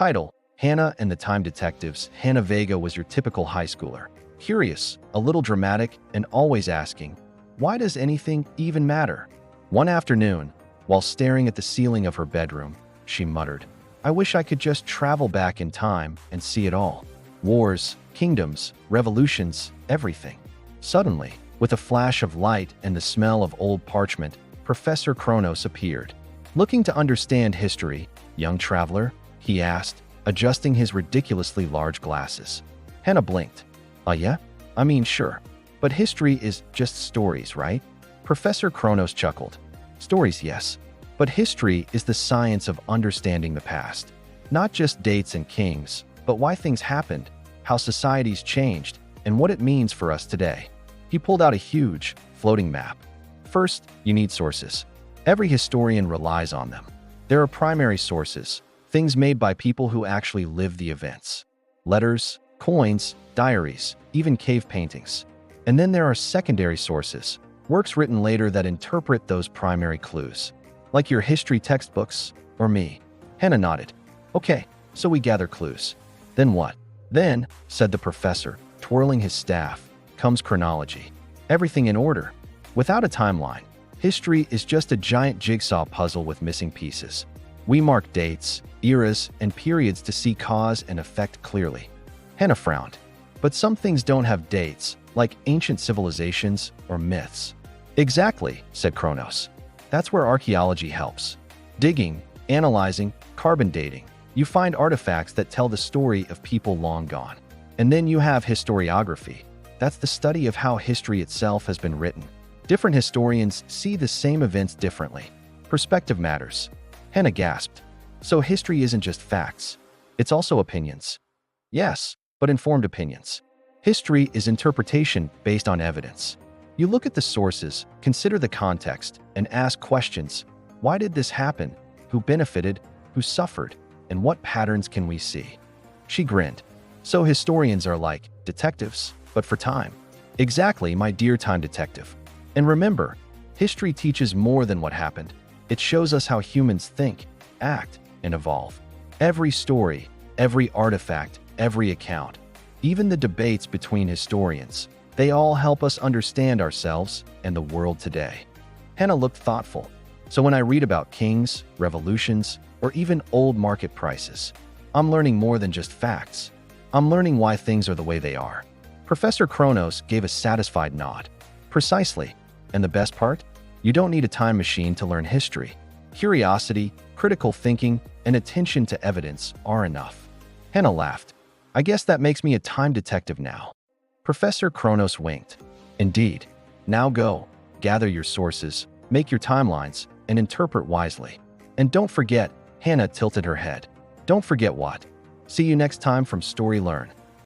Title: Hana and the Time Detectives. Hana Vega was your typical high schooler. Curious, a little dramatic, and always asking, why does anything even matter? One afternoon, while staring at the ceiling of her bedroom, she muttered, I wish I could just travel back in time and see it all. Wars, kingdoms, revolutions, everything. Suddenly, with a flash of light and the smell of old parchment, Professor Chronos appeared. Looking to understand history, young traveler? He asked, adjusting his ridiculously large glasses. Hana blinked. Yeah? I mean, sure. But history is just stories, right? Professor Chronos chuckled. Stories, yes. But history is the science of understanding the past. Not just dates and kings, but why things happened, how societies changed, and what it means for us today. He pulled out a huge, floating map. First, you need sources. Every historian relies on them. There are primary sources, things made by people who actually lived the events. Letters, coins, diaries, even cave paintings. And then there are secondary sources, works written later that interpret those primary clues. Like your history textbooks, or me. Hana nodded. Okay, so we gather clues. Then what? Then, said the professor, twirling his staff, comes chronology. Everything in order. Without a timeline, history is just a giant jigsaw puzzle with missing pieces. We mark dates, eras, and periods to see cause and effect clearly. Hana frowned. But some things don't have dates, like ancient civilizations or myths. Exactly, said Chronos. That's where archaeology helps. Digging, analyzing, carbon dating. You find artifacts that tell the story of people long gone. And then you have historiography. That's the study of how history itself has been written. Different historians see the same events differently. Perspective matters. Hana gasped. So history isn't just facts. It's also opinions. Yes, but informed opinions. History is interpretation based on evidence. You look at the sources, consider the context, and ask questions. Why did this happen? Who benefited? Who suffered? And what patterns can we see? She grinned. So historians are like detectives, but for time. Exactly, my dear time detective. And remember, history teaches more than what happened. It shows us how humans think, act, and evolve. Every story, every artifact, every account, even the debates between historians, they all help us understand ourselves and the world today. Hana looked thoughtful. So when I read about kings, revolutions, or even old market prices, I'm learning more than just facts. I'm learning why things are the way they are. Professor Chronos gave a satisfied nod. Precisely. And the best part? You don't need a time machine to learn history. Curiosity, critical thinking, and attention to evidence are enough. Hana laughed. I guess that makes me a time detective now. Professor Chronos winked. Indeed. Now go, gather your sources, make your timelines, and interpret wisely. And don't forget, Hana tilted her head. Don't forget what? See you next time from StoryLearn.